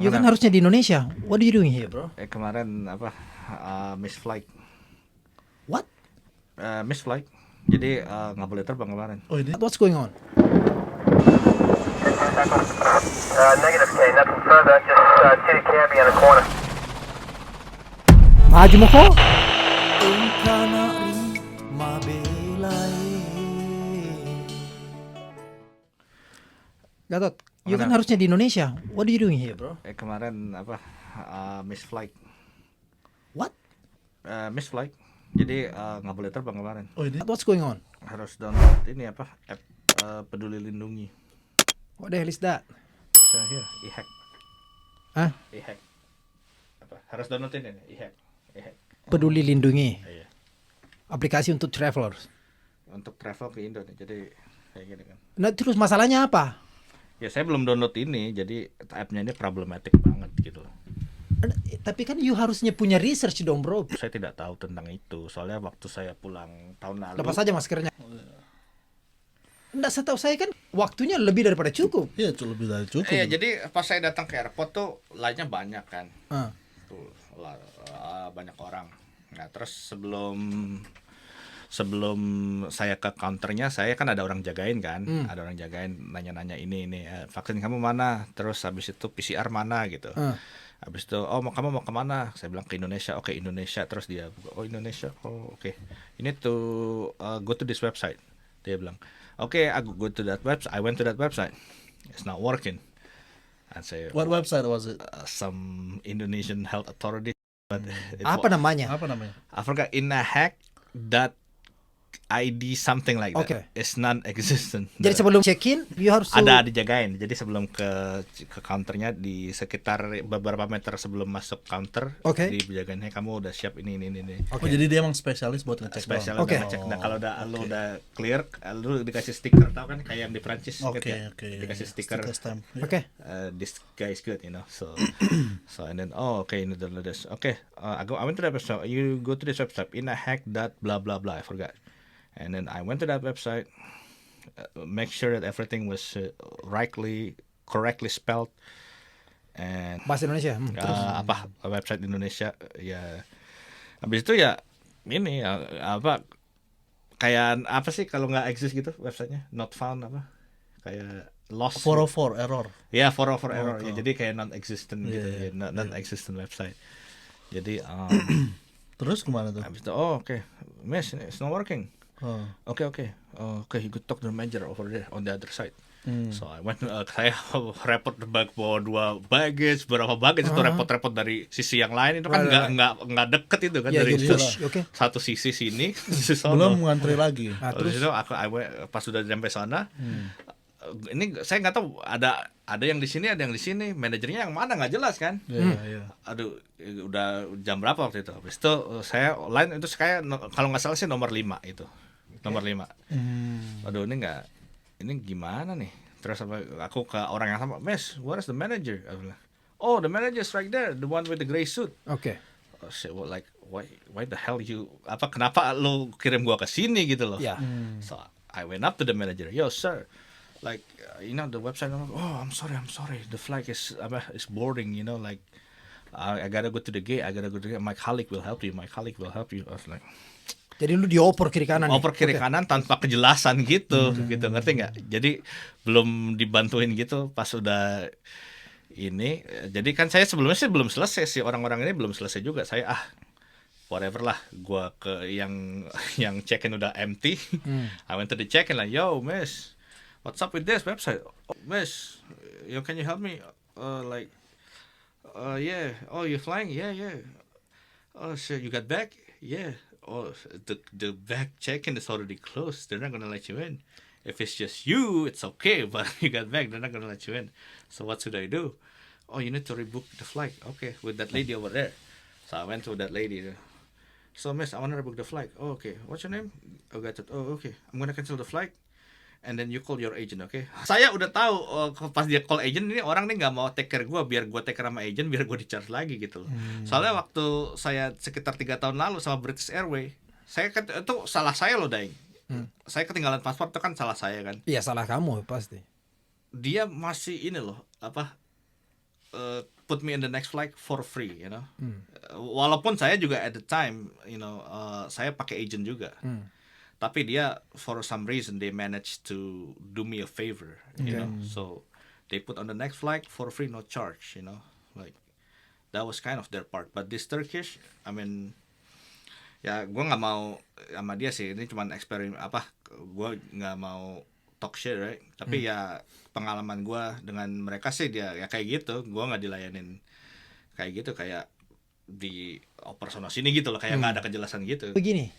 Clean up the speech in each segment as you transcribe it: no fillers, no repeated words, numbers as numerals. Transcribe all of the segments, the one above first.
You kan harusnya di Indonesia. What are you doing here, bro? Kemarin miss flight. What? Miss flight. Jadi nggak boleh terbang kemarin. Oh ini What's going on? Negative K, nothing further. Just see the cabbie in the corner. Maju mo ko? Gatot, you kan harusnya di Indonesia. What are you doing here, bro? Kemarin miss flight. What? Miss flight. Jadi nggak boleh terbang kemarin. oh ini What's going on? Harus download ini app Peduli Lindungi. What the hell is that? So here, e-hack. Hah? E-hack. Harus download ini, e-hack. Peduli Lindungi. Iya. Aplikasi untuk travelers. Untuk travel ke Indo nih. Jadi kayak gini kan. Nah, terus masalahnya apa? Ya saya belum download ini, jadi app-nya ini problematic banget gitu. Tapi kan you harusnya punya research dong, bro. Saya tidak tahu tentang itu, soalnya waktu saya pulang tahun lalu. Lepas aja maskernya. Nggak, setahu saya kan waktunya lebih daripada cukup. Iya lebih dari cukup. Iya, jadi pas saya datang ke airport tuh line-nya banyak kan. Tuh banyak orang. Nah, terus sebelum saya ke counternya, saya kan ada orang jagain kan, ada orang jagain nanya-nanya ini vaksin kamu mana, terus habis itu PCR mana gitu. Habis itu kamu mau kemana? Saya bilang ke Indonesia. Oke, Indonesia. Terus dia Indonesia. Oke. Ini tuh go to this website. Dia bilang oke, I go to that website. I went to that website. It's not working. And say What website was it? Some Indonesian health authority. But Apa namanya? Apa namanya? I forgot. InAhack.id something like that. Okay. It's non-existent. Jadi sebelum check-in, you harus Ada dijagain. Jadi sebelum ke counternya, di sekitar beberapa meter sebelum masuk counter, Oke. dijagain, kamu udah siap ini. Oh jadi dia emang spesialis buat ngecek Spesial doang. Oke. udah ngecek. Nah, kalau lu udah clear, lu dikasih stiker, tau kan kayak yang di Prancis Oke, gitu ya. oke. Dikasih stiker. stamp. Oke. This guy is good, you know. So and then okay, ini download this. Okay, I went to that website. You go to this website, inahack.blah blah blah. I forgot. And then I went to that website, make sure that everything was correctly spelled, and Bahasa Indonesia. website Indonesia ya. Habis itu ya ini kayak apa sih kalau nggak exist gitu websitenya, not found kayak lost. 404 error. Ya, 404 error. Ya, Oh. jadi kayak non-existent gitu. Yeah, Ya, non-existent website. Jadi Terus kemana tuh? habis itu oke, Miss, it's not working. Okay, you could talk to the manager over there on the other side. So I went, saya repot bawa 2 baggage, berapa baggage itu repot-repot dari sisi yang lain itu kan nggak deket itu kan Ya, dari you push, oke. satu sisi sini, sisi sono. Belum ngantri lagi. Nah, Terus terus itu pas sudah sampai sana, ini saya nggak tahu ada yang di sini, ada yang di sini, manajernya yang mana nggak jelas kan. Iya. Aduh, udah jam berapa waktu itu? Habis itu saya line itu kayak kalau nggak salah sih nomor 5 itu. Nomor 5. Aduh, ini gimana nih? Terus aku ke orang yang sama, "Miss, what is the manager?" Aku bilang, "Oh, the manager is right there, the one with the gray suit." oke. Oh shit, why the hell kenapa lu kirim gua ke sini gitu loh. Ya. So I went up to the manager. "Yo, sir, like the website, oh, I'm sorry, the flight is boarding, like I gotta go to the gate, my colleague will help you. I was like, Jadi lu dioper kiri kanan. oper kiri kanan tanpa kejelasan gitu, ngerti nggak? Jadi belum dibantuin gitu pas udah ini. Jadi kan saya sebelumnya sih belum selesai sih, orang-orang ini belum selesai juga. Saya whatever lah, gua ke yang check-in udah empty. I went to the check-in like, "Yo, miss, what's up with this website? Oh, miss, can you help me? Yeah. Oh, you're flying? Yeah. Oh, shit, you got back? Yeah. Oh, the back check-in is already closed. They're not gonna let you in. If it's just you, it's okay. But you got back, they're not gonna let you in. So what should I do? Oh, you need to rebook the flight. Okay, with that lady over there." So I went to that lady. "So, miss, I want to rebook the flight." "Oh, okay. What's your name?" "Oh, got it. Oh, okay. I'm gonna cancel the flight. And then you call your agent, okay?" Saya udah tahu pas dia call agent, ini orang nih nggak mau take care gue, biar gue take care sama agent, biar gue di-charge lagi gitu loh. Soalnya waktu saya sekitar 3 tahun lalu sama British Airways, itu salah saya loh, Daeng. Saya ketinggalan paspor, itu kan salah saya kan. Iya, salah kamu pasti. Dia masih ini loh, put me in the next flight for free, you know. Walaupun saya juga at the time, you know, saya pakai agent juga. Tapi dia for some reason they managed to do me a favor, you know. So they put on the next flight for free, no charge, you know. Like that was kind of their part. But this Turkish, I mean, ya gue nggak mau sama dia sih. Ini cuma eksperimen gue nggak mau talk shit, right? Tapi ya pengalaman gue dengan mereka sih dia ya kayak gitu. Gue nggak dilayanin kayak gitu, kayak di oper sono sini gitu loh, kayak nggak ada kejelasan gitu. Begini,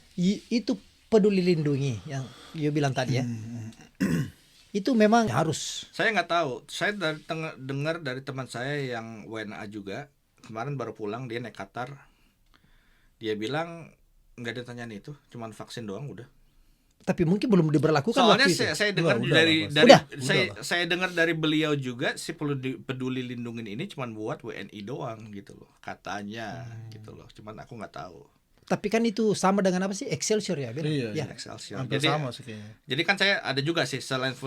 itu peduli lindungi yang you bilang tadi ya. Itu memang harus. Saya nggak tahu. Saya dengar dari teman saya yang WNA juga, kemarin baru pulang, dia naik Qatar. Dia bilang nggak ditanyain itu, cuman vaksin doang udah. Tapi mungkin belum diberlakukan Soalnya waktu itu. saya dengar saya dengar dari beliau juga si peduli lindungin ini cuman buat WNI doang gitu loh, katanya gitu loh. Cuman aku nggak tahu. Tapi kan itu sama dengan apa sih? Excelsior ya, bilang. Iya, Ya. Excelsior. Hampir sama sih kayaknya. Jadi kan saya ada juga sih selain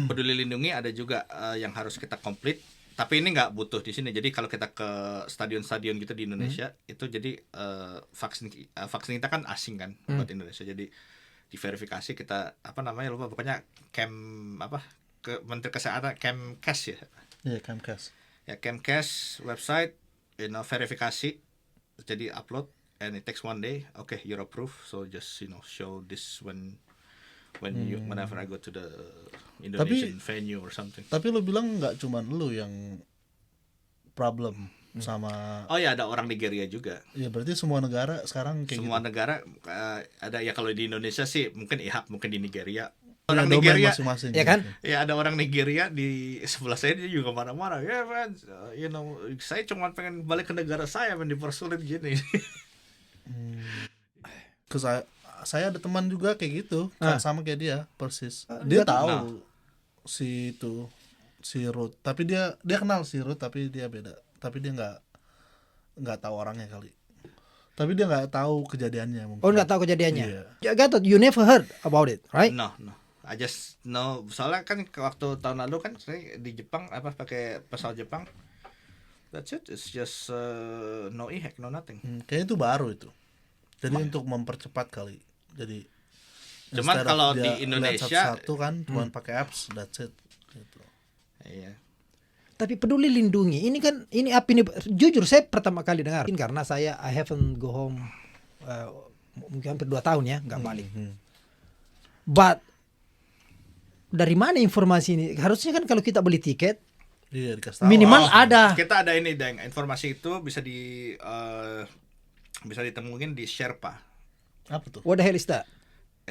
peduli lindungi ada juga yang harus kita komplit. Tapi ini nggak butuh di sini. Jadi kalau kita ke stadion-stadion gitu di Indonesia itu jadi vaksin kita kan asing kan buat Indonesia. Jadi diverifikasi kita lupa pokoknya ke Menteri Kesehatan Kemkes ya. Iya, Kemkes. Ya Kemkes website, you know, verifikasi jadi upload and it takes 1 day. Okay, you're approved. So just, you know, show this whenever I go to the Indonesian venue or something. Tapi lu bilang nggak cuman lu yang problem sama. Oh ya, ada orang Nigeria juga. Ya berarti semua negara sekarang kayak Semua gitu. negara ada ya, kalau di Indonesia sih mungkin IHAK, mungkin di Nigeria. Punya Orang domain Nigeria, masing-masing. Ya kan? ya ada orang Nigeria di sebelah saya, dia juga marah-marah. Ya man, you know, saya cuma pengen balik ke negara saya, men, dipersulit gini. Ke saya ada teman juga kayak gitu, sama kayak dia persis. dia Dia tahu si Ruth, tapi dia kenal si Ruth, tapi dia beda. Tapi dia nggak tahu orangnya kali. Tapi dia nggak tahu kejadiannya mungkin. Oh, nggak tahu kejadiannya. Iya. Gatot, you never heard about it, right? No. I just know, soalnya kan waktu tahun lalu kan saya di Jepang pakai pesawat Jepang. That's it. It's just no e-hack, no nothing. Kayaknya itu baru itu. Jadi untuk mempercepat kali. Jadi Cuman instead of kalau dia di lihat Indonesia satu-satu kan cuma pakai apps, that's it. Gitu. iya. Tapi peduli lindungi ini kan, ini apa ini? Jujur saya pertama kali dengar karena saya I haven't go home mungkin hampir 2 tahun ya nggak balik. But dari mana informasi ini? Harusnya kan kalau kita beli tiket Iya, dikasih tahu. minimal ada. Kita ada ini, Deng. Informasi itu bisa ditemuin di Sherpa. Apa tuh? What the hell is that?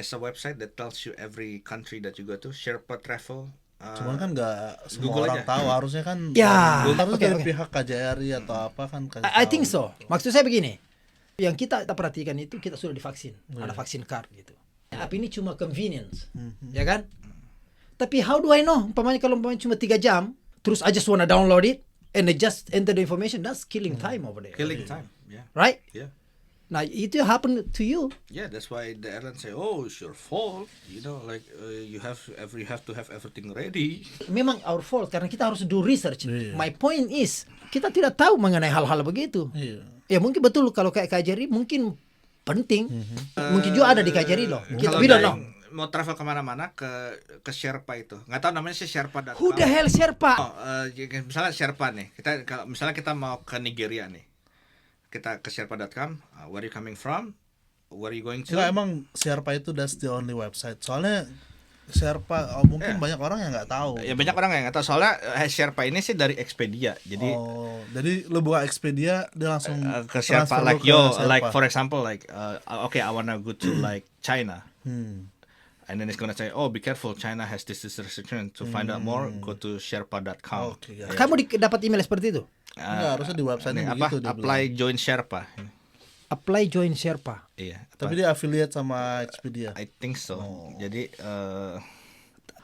It's a website that tells you every country that you go to. Sherpa Travel. Cuman kan nggak semua Google orang aja. tahu, harusnya kan Ya, harus oke, dari oke. pihak KJRI atau apa kan kasih I tahu. think so. Maksud saya begini. Yang kita perhatikan itu kita sudah divaksin, ada vaksin card gitu. Tapi ini cuma convenience, ya kan? Tapi how do I know? Umpamanya kalau cuma 3 jam, terus I just wanna download it and I just enter the information, that's killing time over there, Killing time. Yeah. right? Yeah. Nah itu happen to you. Yeah, that's why the airline say, "Oh, it's your fault." You know, like you have to have everything ready. Memang our fault karena kita harus do research. Iya. My point is kita tidak tahu mengenai hal-hal begitu. Iya. Ya mungkin betul kalau kayak KJRI mungkin penting, mungkin juga ada di KJRI loh. Kita Kalau we don't Daeng know. mau travel kemana-mana ke Sherpa itu, nggak tahu namanya sih Sherpa.com. Who the hell Sherpa? Oh, misalnya Sherpa nih, kalau misalnya kita mau ke Nigeria nih, kita ke Sherpa.com, where are you coming from, where are you going to? Enggak, emang Sherpa itu that's the only website. Soalnya Sherpa mungkin banyak orang yang nggak tahu. Ya banyak orang yang nggak tahu, soalnya Sherpa ini sih dari Expedia, jadi jadi lu buka Expedia dia langsung ke Sherpa, transfer lu like ke yo, Sherpa. like for example, like okay, I wanna go to like China. And then it's gonna say, oh, be careful, China has this restriction. To find out more, go to Sherpa.com. Oke, ya. Kamu dapat email seperti itu? Enggak, harusnya di website Nih, begitu dia apply bilang. join Sherpa. Apply join Sherpa. Iya. Tapi dia affiliate sama Expedia. I think so. Jadi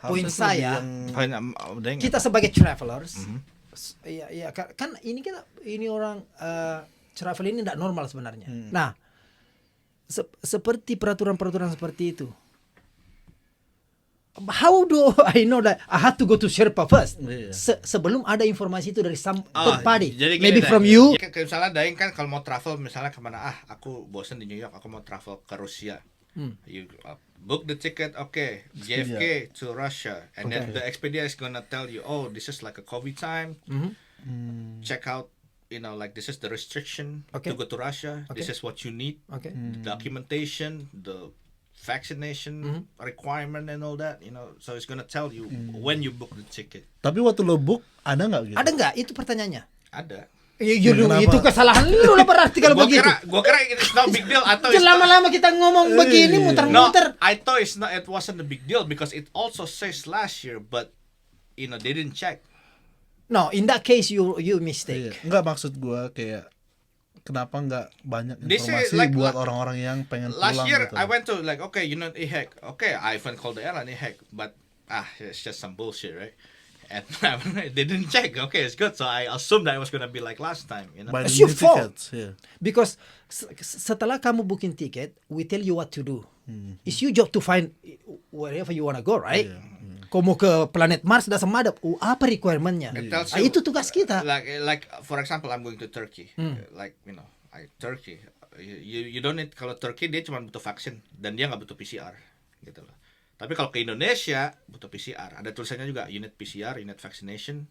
Poin Harusnya saya, lebih kita sebagai travelers, ya kan ini orang travel ini tidak normal sebenarnya. Nah, seperti peraturan-peraturan seperti itu, how do I know that I have to go to Sherpa first? Iya. Sebelum ada informasi itu dari some third party, jadi gini, maybe Daeng. from you. Ya, kayak misalnya Daeng kan kalau mau travel misalnya kemana, aku bosen di New York, aku mau travel ke Rusia. You book the ticket, okay, JFK to Russia, and then the Expedia is gonna tell you, oh, this is like a COVID time. Check out, like this is the restriction Okay. to go to Russia. Okay. This is what you need. Okay. The documentation, the vaccination requirement and all that, so it's gonna tell you when you book the ticket. Tapi waktu lo book ada nggak gitu? Ada nggak? Itu pertanyaannya. Ada. Kenapa? Itu kesalahan lu lah berarti kalau begitu. Gua kira it's not big deal atau it's Lama-lama kita ngomong begini no, muter-muter. I thought it wasn't a big deal because it also says last year, but they didn't check. No, in that case you mistake. Iya. Enggak, maksud gua kayak kenapa nggak banyak They say, informasi like, buat orang-orang yang pengen Last pulang year gitu. I went to like, okay, EHEC. Okay, I even called the airline EHEC, but it's just some bullshit, right? And they didn't check. Okay, it's good. So I assumed that it was gonna be like last time, Buy the It's your new fault. tickets, yeah. Because setelah kamu booking ticket, we tell you what to do. It's your job to find wherever you wanna go, right? Kau mau ke planet Mars, doesn't matter. Apa requirementnya? It tells you, Itu tugas kita. Like for example, I'm going to Turkey. Like Turkey. You don't need, kalau Turkey dia cuma butuh vaksin dan dia nggak butuh PCR gitu loh. Tapi kalau ke Indonesia butuh PCR. Ada tulisannya juga unit PCR, unit vaccination.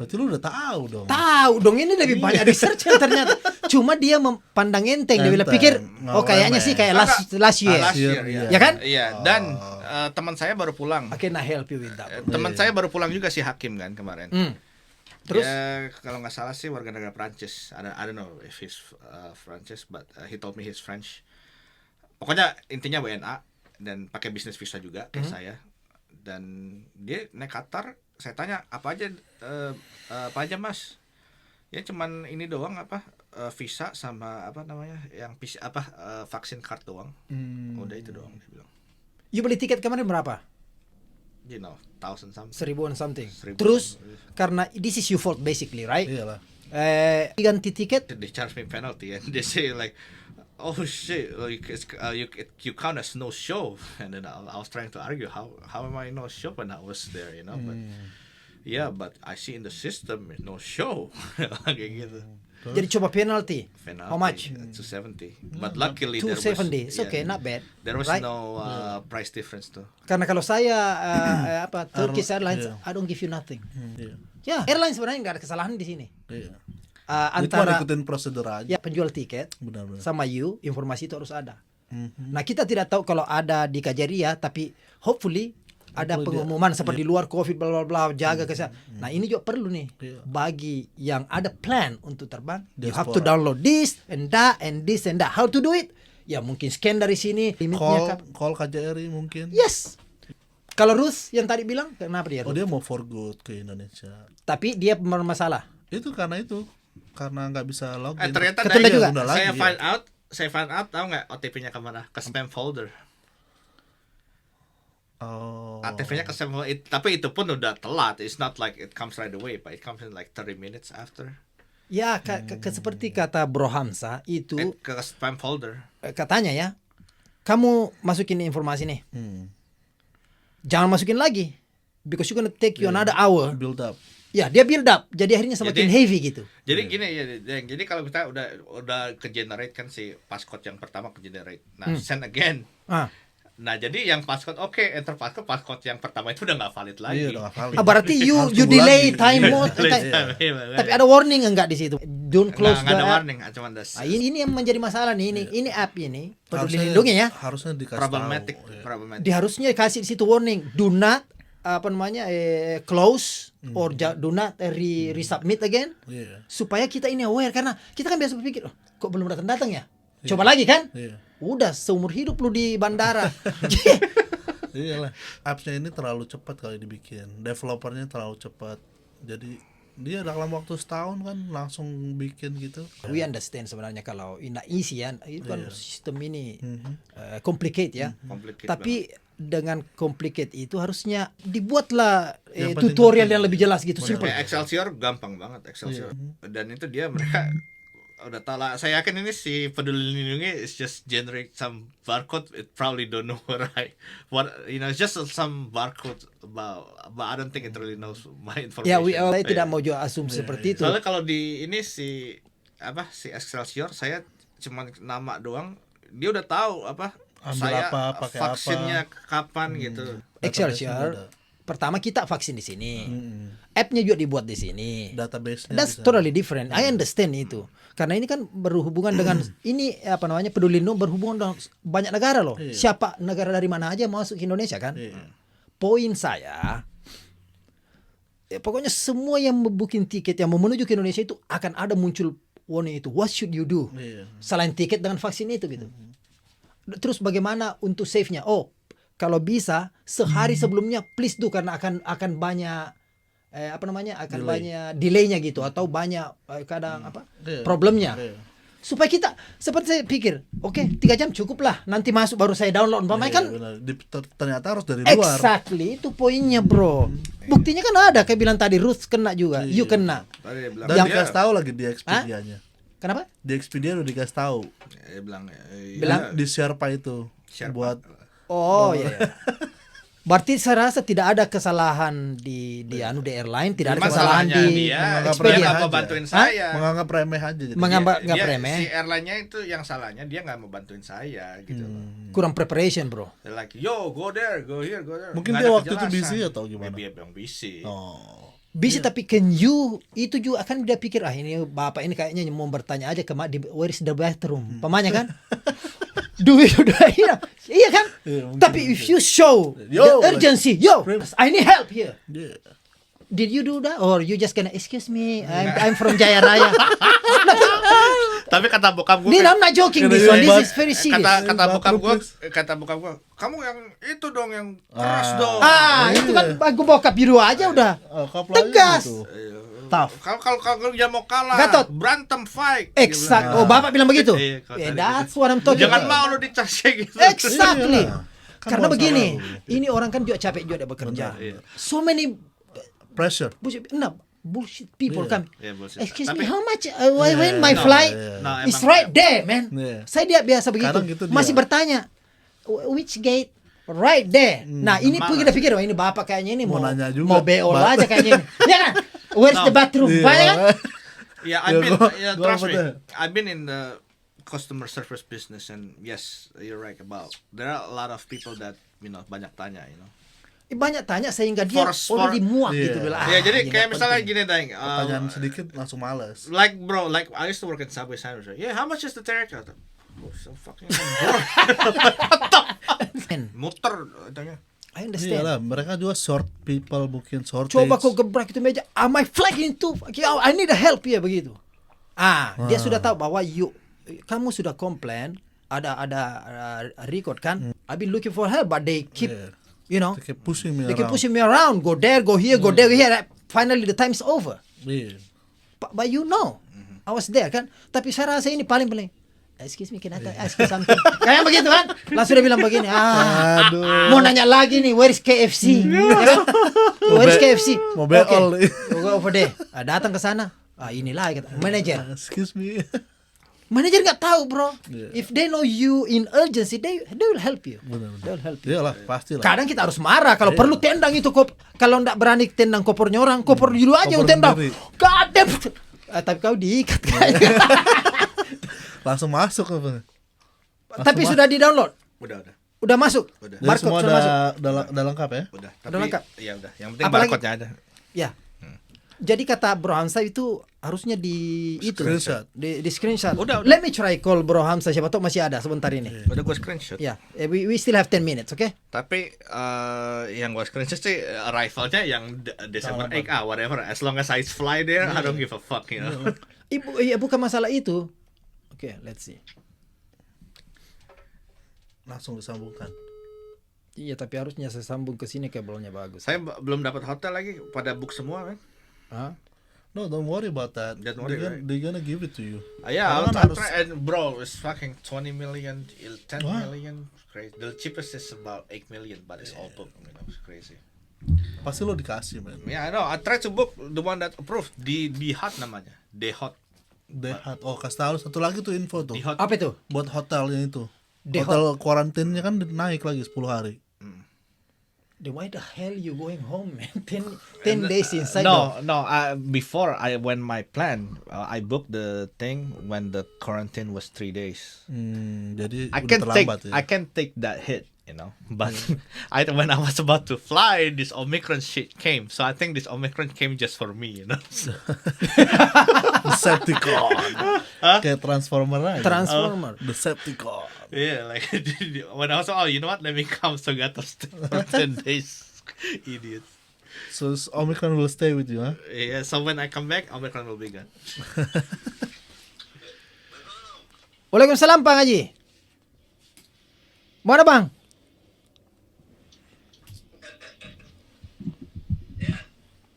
Berarti lu udah tahu dong. Tahu dong, ini lebih banyak research yang ternyata. Cuma dia pandang enteng. Dia bilang pikir, oh kayaknya sih kayak last year. Last year, iya. Ya kan? Iya, dan teman saya baru pulang. I can help you with that. Teman saya baru pulang juga si Hakim kan kemarin. Terus? Ya, kalau nggak salah sih warga negara Prancis. I don't know if he's Prancis, but he told me he's French. Pokoknya intinya WNA dan pakai bisnis visa juga kayak saya. Dan dia naik Qatar. Saya tanya apa aja Mas? Ya cuman ini doang visa sama apa namanya yang vaksin card doang. Udah itu doang dia bilang. You beli tiket kemarin berapa? 1,000 something. 1,000 something. 1,000 Terus something. karena this is your fault basically, right? Iyalah. Ganti tiket. They charge me penalty and they say like, oh shit, you count as no show, and then I was trying to argue how am I no show when I was there, but yeah, but I see in the system no show kayak gitu. Jadi coba penalty. Penalty, How much? 270. But luckily there was 270. It's okay, not bad. There was right? no price difference too. Karena kalau saya Turkish Airlines, yeah. I don't give you nothing. Iya. Ya, airline sebenarnya nggak ada kesalahan di sini. Iya. Itu Antara ikutin prosedur aja. ya penjual tiket Benar-benar. sama you, informasi itu harus ada. Nah, kita tidak tahu kalau ada di Kajaria, tapi hopefully ada pengumuman seperti di luar COVID bla bla bla, jaga kesehatan. Nah, ini juga perlu nih bagi yang ada plan untuk terbang. You have to download this and that and this and that. How to do it? Ya mungkin scan dari sini limitnya. Call KJRI mungkin. Yes. Kalau Ruth yang tadi bilang kenapa dia? Oh, dia mau for good ke Indonesia. Tapi dia bermasalah. Itu karena nggak bisa login. Ternyata Ketunda Daeng, juga. Saya find out tahu nggak OTP-nya kemana? Ke spam folder. Oh. OTP-nya ke spam folder. Tapi itu pun udah telat. It's not like it comes right away, but it comes in like 30 minutes after. Ya, seperti kata Bro Hamsa itu Ke spam folder. katanya ya, kamu masukin informasi nih, jangan masukin lagi, because you gonna take you another hour. Build up. Ya, dia build up, jadi akhirnya semakin heavy gitu. Jadi gini ya, Deng. Jadi kalau kita udah ke generate kan si passcode yang pertama ke generate. Nah, send again. Nah, jadi yang passcode enter passcode yang pertama itu udah nggak valid lagi. Iya, udah nggak valid. Berarti you delay time mode. Tapi ada warning enggak di situ? Don't close nggak ada the app. warning, cuma das. Ini yang menjadi masalah nih. Ini app ini peduli lindungi ya. Harusnya dikasih Problematic. tahu. Dia harusnya kasih di situ warning, do not close or do not resubmit again. Iya. Supaya kita ini aware, karena kita kan biasa berpikir, kok belum datang ya? Coba lagi kan? Iya. Udah seumur hidup lu di bandara. Iyalah. Apps-nya ini terlalu cepat kali dibikin. Developernya terlalu cepat. Jadi dia dalam waktu setahun kan langsung bikin gitu. We understand sebenarnya kalau ini easy ya, itu kan sistem ini complicated ya. Complicated Tapi dengan complicated itu harusnya dibuatlah Yang tutorial penting- yang lebih jelas gitu, simple. Kayak Excelsior gampang banget Excelsior. Dan itu mereka udah tahu lah. Saya yakin ini si Peduli Lindungi is just generate some barcode. It probably don't know what it's just some barcode but I don't think it really knows my information. Ya, saya tidak mau juga asumsi seperti itu. Soalnya kalau di ini si Excelsior, saya cuma nama doang, dia udah tahu Ambil saya apa, pakai vaksinnya kapan gitu. Excelsior, pertama kita vaksin di sini. App-nya juga dibuat di sini. Database-nya That's bisa. totally different. I understand itu. Karena ini kan berhubungan dengan ini Peduli Lindungi berhubungan dengan banyak negara loh. Iya. Siapa negara dari mana aja mau masuk ke Indonesia kan? Iya. Poin saya, pokoknya semua yang booking tiket yang mau menuju ke Indonesia itu akan ada muncul warning itu. What should you do? Iya. Selain tiket dengan vaksin itu gitu. Terus bagaimana untuk save-nya? Oh, kalau bisa sehari sebelumnya please do, karena akan banyak akan Delay. banyak delaynya gitu, atau banyak kadang Iya. problemnya. Iya. Supaya kita seperti saya pikir, oke, 3 jam cukup lah, nanti masuk baru saya download. Umpamanya Iya, kan benar. Ternyata harus dari luar. exactly itu poinnya, bro. Buktinya kan ada, kayak bilang tadi Ruth kena juga, Iya. you kena. Tadi dia bilang, Dan Yang- dikasih tahu lagi di Expedia-nya. Kenapa? Di Expedia udah dikasih tahu. dia bilang, Bilang- Di Sherpa itu Sherpa. buat Oh iya. Berarti saya rasa tidak ada kesalahan di airline, tidak ada kesalahan Masalahnya di dia menganggap Expedia. nggak mau aja. bantuin saya. menganggap remeh aja jadi. Menganggap Dia- nggak dia- remeh. Si airline-nya itu yang salahnya, dia nggak mau bantuin saya gitu. Kurang preparation, bro. They're like, yo, go there, go here, go there. Mungkin Nggak dia ada waktu itu kejelasan. busy atau gimana? Maybe emang busy. Oh. Bisa tapi can you itu juga kan dia pikir ini bapak ini kayaknya mau bertanya aja ke di where is the bathroom. Pemanya kan? Do it udah iya kan? Iya, mungkin Tapi if you show Yo, the urgency, yo, I need help here. Yeah. Did you do that or you just gonna excuse me? I'm from Jaya Raya. Tapi kata bokap gue, Nih, I'm not joking this one. This is very serious. kata bokap gue, Please. kamu yang itu dong yang keras dong. Itu kan aku bokap biru aja udah. Oh, couple aja Tegas. gitu. Tough. Kalau dia mau kalah, Gatot. berantem fight. Exact. Dia bilang. Oh, bapak bilang begitu. Iya, kalau tadi That's what I'm talking Jangan about. mau lu dicas kayak gitu. Exactly. Iya. Kan Karena buat begini, salah, ini orang kan juga capek juga dia bekerja. Benar, iya. So many Pressure. bullshit people Iya. come. Iya, bullshit. Excuse Tapi- me, how much when my No, flight no, is emang- right there, man. Iya. Saya dia biasa begitu. Kadang gitu dia. Masih bertanya, which gate? Right there. Nah, ini malas. kita pikir, wah ini bapak kayaknya ini Mau mau nanya juga. mau beol aja kayaknya ini. Ya kan? Where's No. the bathroom? Iya. Banyak kan? Yeah, Go trust over me. there. I've been in the customer service business, and yes, you're right about. There are a lot of people that banyak tanya, Banyak tanya sehingga dia For- already muak Iya. gitu bilang. Ya jadi ini kayak nggak misalnya penting. gini, Daeng. Pertanyaan sedikit langsung males. Like bro, like I used to work in Subway sandwich. Right? Yeah, how much is the teriyaki? I thought, oh, so fucking Man, muter tanya. I understand. Iyalah, mereka juga short people mungkin shortage. Coba kau gebrak itu meja, my flag itu, I need a help ya begitu. Dia sudah tahu bahwa kamu sudah komplain, ada record kan. I've been looking for help, but they keep, Yeah. They keep pushing me they keep around. pushing me around. Go there, go here, go there, go here. Finally the time is over. Iya. But you know, I was there kan. Tapi saya rasa ini paling. Excuse me, can I ask you something? Kayak begitu kan? Langsung dia bilang begini. Aduh. Mau nanya lagi nih, where is KFC? Ya kan? Where is KFC? Mau beol. Okay. Go over there. Datang ke sana. Inilah kata manager. Excuse me. Manager nggak tahu, bro. Yeah. If they know you in urgency, they will help you. Benar-benar. They will help you. Iyalah, pasti lah. Kadang kita harus marah kalau perlu tendang itu kalau nggak berani tendang kopornya orang, kopor dulu aja yang Kopor tendang. sendiri. God damn. Tapi kau diikat kayaknya. Langsung masuk apa? Tapi sudah di-download. Udah masuk. Udah. Jadi Barcode semua sudah masuk. udah lengkap ya? Udah. Udah lengkap. Iya udah. Yang penting Apalagi- barcode-nya ada. Ya. Jadi kata Bro Hamzah itu harusnya di itu Screenshot. di screenshot. Udah. Let me try call Bro Hamzah, siapa tahu masih ada sebentar ini. Udah gue screenshot. Ya, we still have 10 minutes, okay? Tapi yang gue screenshot sih arrivalnya yang December 8 whatever. As long as I fly there, I don't give a fuck, Iya, bukan masalah itu. Oke, let's see. Langsung disambungkan. Iya, tapi harusnya saya sambung ke sini kabelnya bagus. Saya belum dapat hotel lagi, pada book semua, man. Hah? No, don't worry about that. Don't worry, They're gonna give it to you. Yeah, Karena I'll kan harus- try. And bro, it's fucking 20 million, 10 What? million. Crazy. The cheapest is about 8 million, but it's all booked. It's crazy. Pasti lo dikasih, man. Yeah, I know. I tried to book the one that approved. The hot namanya. The hot. DHAT. Oh, kasih tahu satu lagi tuh info tuh. DHAT. Apa itu? Buat hotelnya itu. DHAT. Hotel kuarantinnya kan naik lagi 10 hari. Then why the hell you going home, man? 10 days inside. No. Before I when my plan, I booked the thing when the quarantine was 3 days. Jadi I udah can take terlambat ya. I can take that hit, But when I was about to fly, this Omicron shit came. So I think this Omicron came just for me, Decepticon. Kayak Transformer aja. Transformer. Decepticon. Yeah, like when I was you know what? Let me come so got to stay for 10 days. Idiots. So Omicron will stay with you, huh? Yeah, so when I come back, Omicron will be gone. Waalaikumsalam Bang Haji. Mana Bang?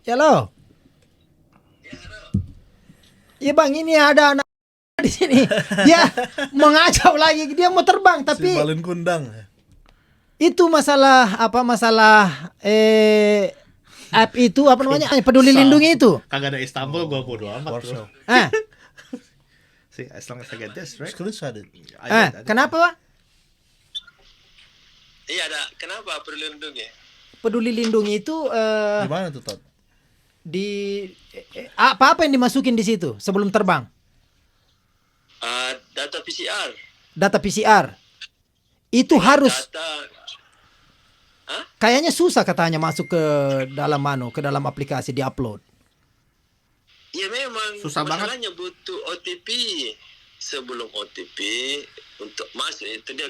Halo. Iya Bang, ini ada anak di sini. Dia mengacau lagi, dia mau terbang Si tapi Balin Kundang. itu masalah app itu apa namanya? Peduli Lindungi itu. Kagak ada Istanbul, gua bodo amat. Warsaw. Bro. Ah, See, as long as I get this, right? Screenshot it. I did. kenapa Pak? Iya ada. Kenapa perlu lindungi? Peduli Lindungi itu Gimana tuh, Tot? apa yang dimasukin di situ sebelum terbang? Data PCR. Data PCR. Itu harus Data. kayaknya susah katanya masuk ke dalam ke dalam aplikasi di-upload. Ya memang. Susah banget. Masalahnya butuh OTP. Sebelum OTP untuk masuk itu dia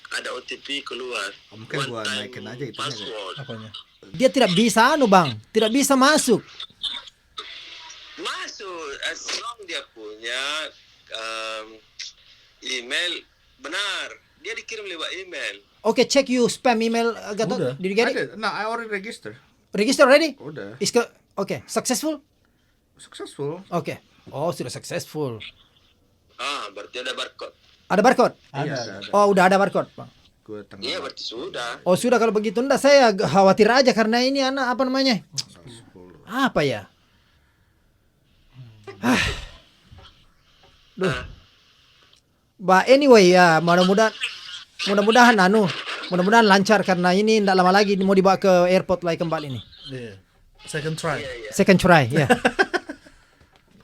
ada OTP keluar. Mungkin gua One time naikin aja itunya, password. Apanya? Dia tidak bisa Bang, tidak bisa masuk. Masuk as long dia punya email benar. Dia dikirim lewat email. Oke, check you spam email Gatot. Udah. Did you get I it? did. No, I already registered. Register already? Udah. Oke, successful? Successful. Oke. Oh, sudah successful. Berarti ada barcode. Ada barcode? Iya, ada. Oh, udah ada barcode, Bang. Gua tanggal. Iya berarti sudah. Oh, sudah kalau begitu enggak saya khawatir aja karena ini anak apa namanya? Apa ya? Duh. But anyway ya, mudah-mudahan mudah-mudahan lancar karena ini enggak lama lagi mau dibawa ke airport lagi kembali nih. Iya. Second try. Second try, ya.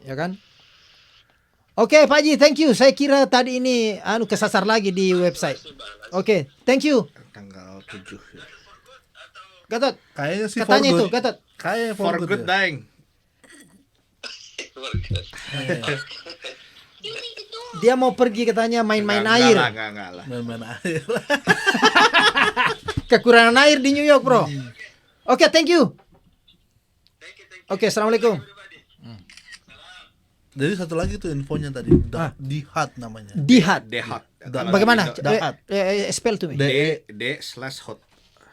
Ya kan? Oke, Pak Haji, thank you. Saya kira tadi ini kesasar lagi di website. Oke, thank you. Tanggal 7. Ya. Gatot. Kayaknya sih Katanya for itu, good. Gatot. Kayaknya For good ya. dying. Dia mau pergi katanya main-main Enggak air. lah. Main-main air. Kekurangan air di New York, bro. Oke, thank you. Oke, assalamualaikum. Jadi satu lagi tuh infonya tadi. DHAT namanya. Dihat. Dehot. Bagaimana? Dahat. Spell to me. D/hot.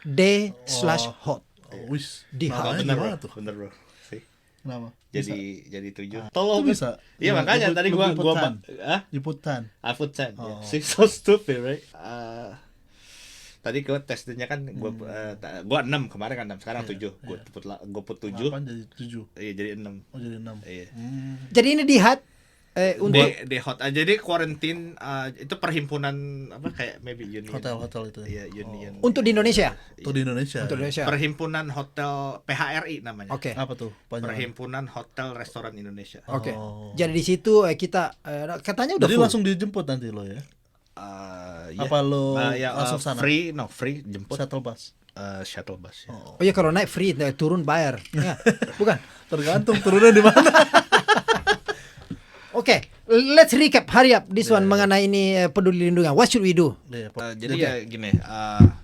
D/hot. Oh, wis. DHAT. Namanya gimana tuh? Bener, bro. See? Kenapa? Jadi 7. Itu bisa. Iya, makanya tadi gua Liputan. I put 10. Oh. See, so stupid, right? Tadi gua tesnya kan gua 6 kemarin kan 6, sekarang 7. Gua put 7. 8 jadi 7. Iya, jadi 6. Oh, jadi 6. Iya. Jadi ini dihat untuk D-hot. Jadi quarantine itu perhimpunan apa kayak maybe union. Hotel-hotel itu. Iya, union. untuk di Indonesia. Untuk di Indonesia. Untuk Indonesia. Perhimpunan Hotel PHRI namanya. Oke. Apa tuh? Panjangan. Perhimpunan Hotel Restoran Indonesia. Oke. Oh. Jadi di situ kita katanya udah Jadi full. langsung dijemput nanti lo ya? Ya. Apa lo Ya, langsung sana? free jemput Shuttle bus. shuttle bus. Ya. Oh iya, kalau naik free, turun bayar. Ya, bukan. Tergantung turunnya di mana. Oke, let's recap, hurry up this one mengenai ini peduli lindungan. What should we do? Iya, Jadi ya gini.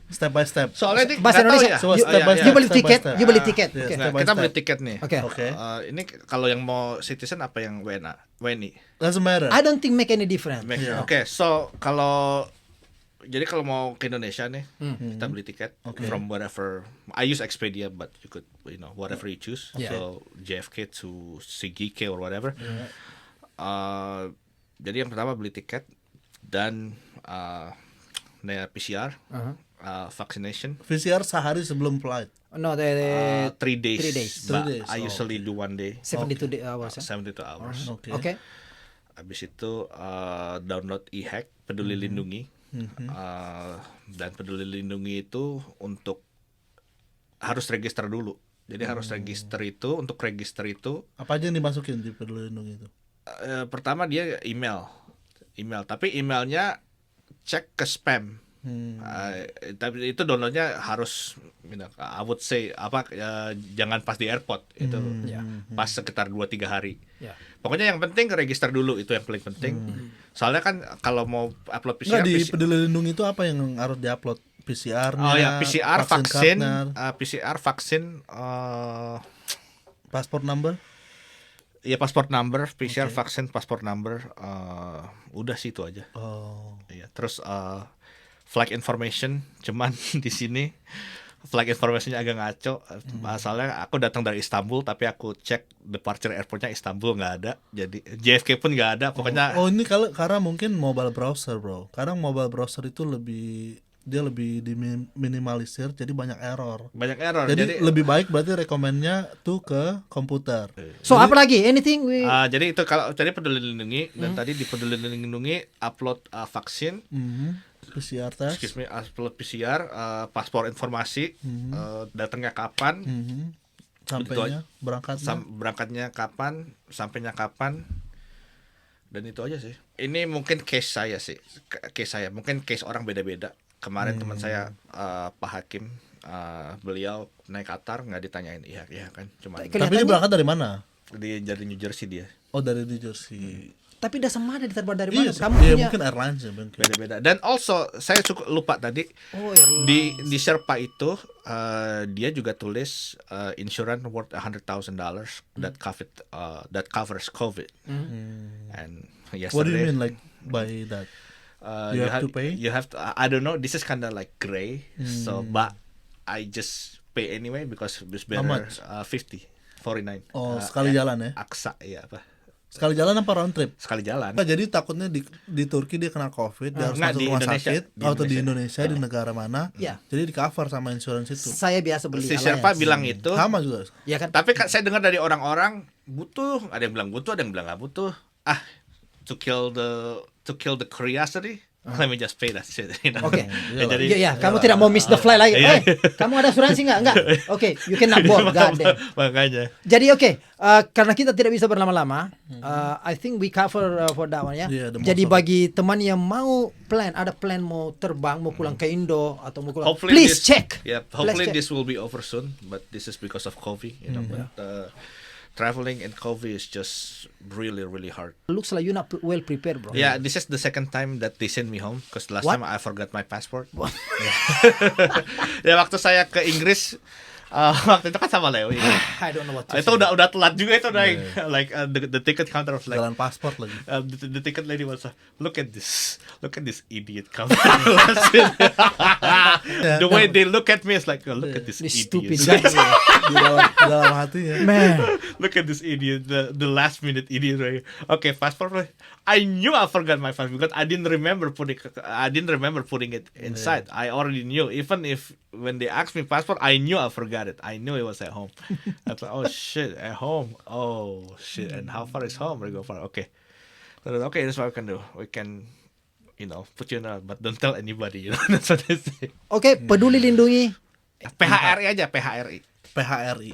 step by step. Soalnya ini Bahasa nggak tahu Indonesia. ya. So, You- step by you step, beli step by tiket, step. you beli tiket. Iya, Oke. step by Kita beli step. tiket nih. Oke. Oke. Ini kalau yang mau citizen apa yang WNI? Doesn't matter. I don't think make any difference. Iya. Oke, so kalau mau ke Indonesia nih, kita beli tiket from whatever. I use Expedia, but you could, whatever you choose. Yeah. So JFK to Sigike or whatever. Jadi yang pertama beli tiket dan PCR. vaccination. PCR sehari sebelum flight. No, 3 days. 3 days. But 3 days. I usually do 1 day. 72 hours. 72 hours. Oke. Oke. Habis itu download e-hack Peduli Lindungi. Dan Peduli Lindungi itu untuk harus register dulu. Jadi harus register itu, untuk register itu Apa aja yang dimasukin di Peduli Lindungi itu? pertama dia email, tapi emailnya cek ke spam. Tapi itu downloadnya harus, I would say jangan pas di airport, itu pas sekitar 2-3 hari. Ya. Pokoknya yang penting register dulu, itu yang paling penting. Soalnya kan kalau mau upload PCR, Nggak, di Peduli Lindungi itu apa yang harus diupload? PCR-nya? oh ya PCR, vaksin, cardnya, PCR, vaksin, passport number? ya passport number, PCR, vaksin, passport number, udah sih itu aja. Oh. Iya, terus flight information, cuman di sini flight informationnya agak ngaco. Masalahnya aku datang dari Istanbul, tapi aku cek departure airportnya Istanbul nggak ada, jadi JFK pun nggak ada. Pokoknya Oh, ini karena mungkin mobile browser, bro. Kadang mobile browser itu lebih diminimalisir, jadi banyak error. banyak error. Jadi lebih baik berarti rekomennya tuh ke komputer. So apa lagi? Anything we jadi itu kalau tadi Peduli Lindungi, dan tadi di Peduli Lindungi upload vaksin, PCR test. excuse me, upload PCR, paspor informasi, datangnya kapan, Sampainya, berangkatnya. berangkatnya kapan, sampainya kapan, dan itu aja sih. Ini mungkin case saya sih, mungkin case orang beda-beda. Kemarin teman saya Pak Hakim, beliau naik Qatar nggak ditanyain, iya kan, cuma Tapi dia berangkat dari mana? dari New Jersey dia. Oh, dari New Jersey. tapi dah sama ada diterbar dari Iya, mana? Kamu iya, punya mungkin airlines ya, mungkin. Beda-beda. Dan also saya lupa tadi di Sherpa itu dia juga tulis insurance worth $100,000 that covers COVID. And yesterday, What do you mean like by that? You have to pay? You have to. I don't know. This is kind of like gray. So, but I just pay anyway because it's better. How much? 49. Oh, sekali jalan ya? Aksa, iya apa? Sekali jalan apa round trip? Sekali jalan. Nah, jadi takutnya di Turki dia kena COVID, dia harus Nggak, masuk di rumah Indonesia. sakit, Di atau di Indonesia. Indonesia, di negara mana? Ya. Jadi di cover sama insurance itu. saya biasa beli Si Alliance. Sherpa bilang itu. Sama juga. Ya kan? Tapi kan saya dengar dari orang-orang butuh, ada yang bilang butuh, ada yang bilang nggak butuh. To kill the curiosity, let me just pay that shit. Oke. Ya, jadi Ya, kamu tidak mau miss the flight lagi. Iya. Kamu ada asuransi nggak? Enggak. Oke, you cannot board. God damn. makanya. Jadi karena kita tidak bisa berlama-lama, I think we cover for that one ya. Yeah, the most Jadi of it. bagi teman yang mau ada plan mau terbang, mau pulang ke Indo atau mau pulang, Hopefully please this, check. Yeah, Please hopefully check. this will be over soon, but this is because of COVID. But traveling in COVID is just really, really hard. Looks like you're not well prepared, bro. Yeah, this is the second time that they send me home because last What? time I forgot my passport. Ya waktu saya ke Inggris, waktu itu kan sama Leo. I don't know what to Itu say. udah telat juga itu, like the ticket counter was like, Jalan paspor lagi. the ticket lady was like, look at this idiot come. The way they look at me is like, oh, look at this This idiot. stupid guy. Di dalam hati ya. Man. Look at this idiot, the last minute idiot right here. Okay, passport. I knew I forgot my passport because I didn't remember putting it inside. I already knew. Even if when they asked me passport, I knew I forgot it. I knew it was at home. I was like, oh shit, at home. Oh shit, and how far is home? I go far. Okay. So, okay, that's what we can do. We can, put you in a, but don't tell anybody. That's what they say. Oke, peduli lindungi PHRI aja, PHRI. PHRI.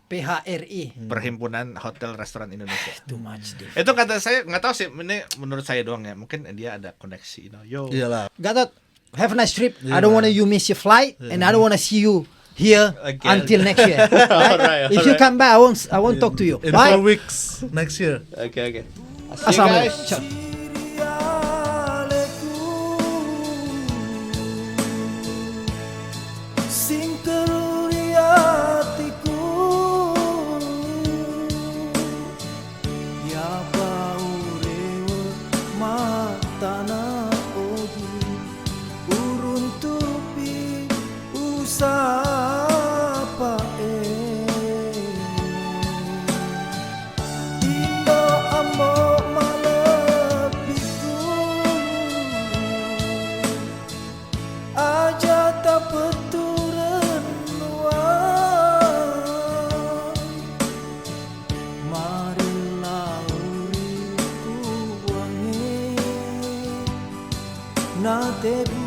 PHRI. Perhimpunan Hotel Restoran Indonesia. Too much, Dave. Itu kata saya nggak tahu sih, ini menurut saya doang ya, mungkin dia ada koneksi, yo. Iyalah. Gatot, have a nice trip. I don't want you miss your flight, and I don't want to see you here Again. until next year. Alright, If you come back, I won't talk to you. In Bye. 4 weeks next year. Okay. Assalamualaikum. Ciao. Sing teruri hatiku, ya bau rewe matana ogi, urun tupi usapa Indo ambo male na tebu